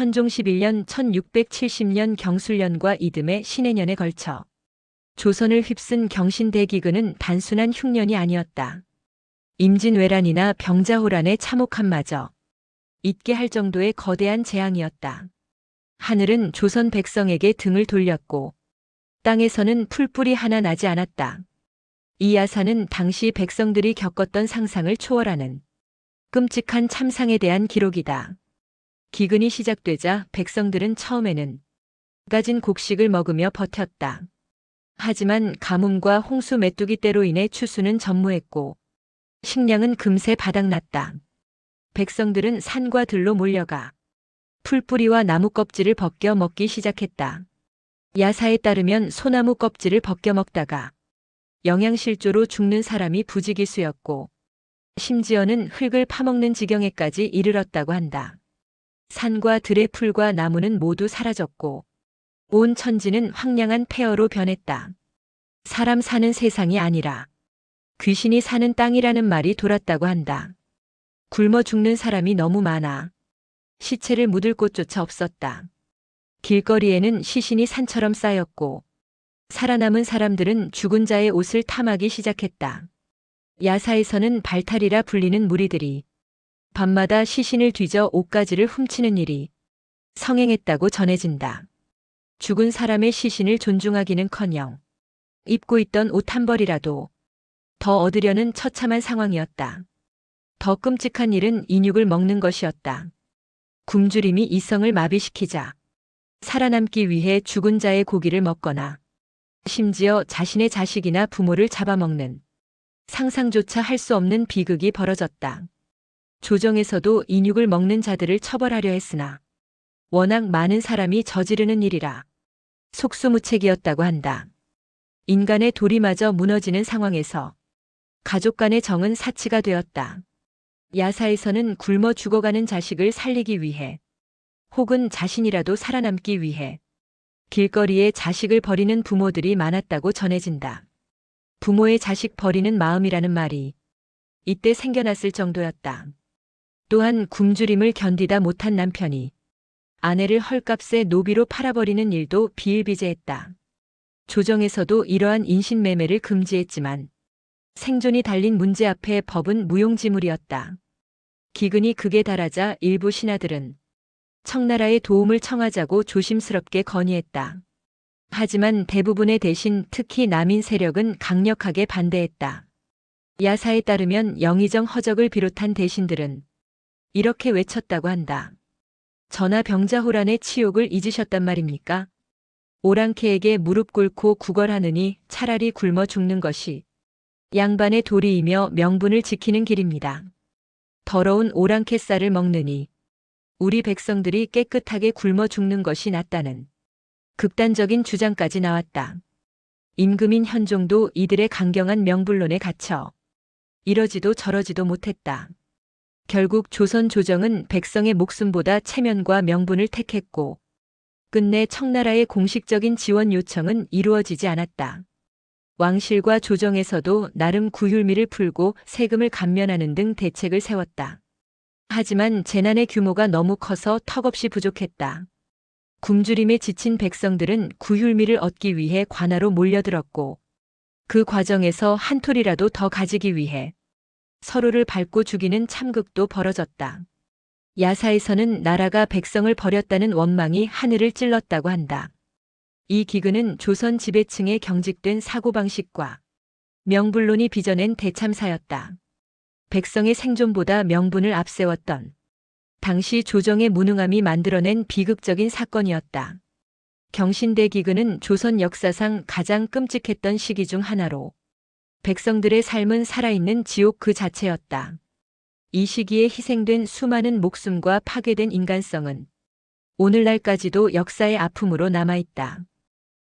현종 11년 1670년 경술년과 이듬해 신해년에 걸쳐 조선을 휩쓴 경신대기근은 단순한 흉년이 아니었다. 임진왜란이나 병자호란의 참혹함마저 잊게 할 정도의 거대한 재앙이었다. 하늘은 조선 백성에게 등을 돌렸고 땅에서는 풀뿌리 하나 나지 않았다. 이 야사는 당시 백성들이 겪었던 상상을 초월하는 끔찍한 참상에 대한 기록이다. 기근이 시작되자 백성들은 처음에는 가진 곡식을 먹으며 버텼다. 하지만 가뭄과 홍수 메뚜기 떼로 인해 추수는 전무했고 식량은 금세 바닥났다. 백성들은 산과 들로 몰려가 풀뿌리와 나무 껍질을 벗겨 먹기 시작했다. 야사에 따르면 소나무 껍질을 벗겨 먹다가 영양실조로 죽는 사람이 부지기수였고 심지어는 흙을 파먹는 지경에까지 이르렀다고 한다. 산과 들의 풀과 나무는 모두 사라졌고 온 천지는 황량한 폐허로 변했다. 사람 사는 세상이 아니라 귀신이 사는 땅이라는 말이 돌았다고 한다. 굶어 죽는 사람이 너무 많아 시체를 묻을 곳조차 없었다. 길거리에는 시신이 산처럼 쌓였고 살아남은 사람들은 죽은 자의 옷을 탐하기 시작했다. 야사에서는 발탈이라 불리는 무리들이 밤마다 시신을 뒤져 옷가지를 훔치는 일이 성행했다고 전해진다. 죽은 사람의 시신을 존중하기는커녕 입고 있던 옷 한 벌이라도 더 얻으려는 처참한 상황이었다. 더 끔찍한 일은 인육을 먹는 것이었다. 굶주림이 이성을 마비시키자 살아남기 위해 죽은 자의 고기를 먹거나 심지어 자신의 자식이나 부모를 잡아먹는 상상조차 할 수 없는 비극이 벌어졌다. 조정에서도 인육을 먹는 자들을 처벌하려 했으나 워낙 많은 사람이 저지르는 일이라 속수무책이었다고 한다. 인간의 도리마저 무너지는 상황에서 가족 간의 정은 사치가 되었다. 야사에서는 굶어 죽어가는 자식을 살리기 위해 혹은 자신이라도 살아남기 위해 길거리에 자식을 버리는 부모들이 많았다고 전해진다. 부모의 자식 버리는 마음이라는 말이 이때 생겨났을 정도였다. 또한 굶주림을 견디다 못한 남편이 아내를 헐값에 노비로 팔아버리는 일도 비일비재했다. 조정에서도 이러한 인신매매를 금지했지만 생존이 달린 문제 앞에 법은 무용지물이었다. 기근이 극에 달하자 일부 신하들은 청나라의 도움을 청하자고 조심스럽게 건의했다. 하지만 대부분의 대신 특히 남인 세력은 강력하게 반대했다. 야사에 따르면 영의정 허적을 비롯한 대신들은 이렇게 외쳤다고 한다. 전하 병자호란의 치욕을 잊으셨단 말입니까? 오랑캐에게 무릎 꿇고 구걸하느니 차라리 굶어 죽는 것이 양반의 도리이며 명분을 지키는 길입니다. 더러운 오랑캐 쌀을 먹느니 우리 백성들이 깨끗하게 굶어 죽는 것이 낫다는 극단적인 주장까지 나왔다. 임금인 현종도 이들의 강경한 명분론에 갇혀 이러지도 저러지도 못했다. 결국 조선 조정은 백성의 목숨보다 체면과 명분을 택했고 끝내 청나라의 공식적인 지원 요청은 이루어지지 않았다. 왕실과 조정에서도 나름 구휼미를 풀고 세금을 감면하는 등 대책을 세웠다. 하지만 재난의 규모가 너무 커서 턱없이 부족했다. 굶주림에 지친 백성들은 구휼미를 얻기 위해 관하로 몰려들었고 그 과정에서 한 톨이라도 더 가지기 위해 서로를 밟고 죽이는 참극도 벌어졌다. 야사에서는 나라가 백성을 버렸다는 원망이 하늘을 찔렀다고 한다. 이 기근은 조선 지배층의 경직된 사고방식과 명분론이 빚어낸 대참사였다. 백성의 생존보다 명분을 앞세웠던 당시 조정의 무능함이 만들어낸 비극적인 사건이었다. 경신대 기근은 조선 역사상 가장 끔찍했던 시기 중 하나로 백성들의 삶은 살아있는 지옥 그 자체였다. 이 시기에 희생된 수많은 목숨과 파괴된 인간성은 오늘날까지도 역사의 아픔으로 남아있다.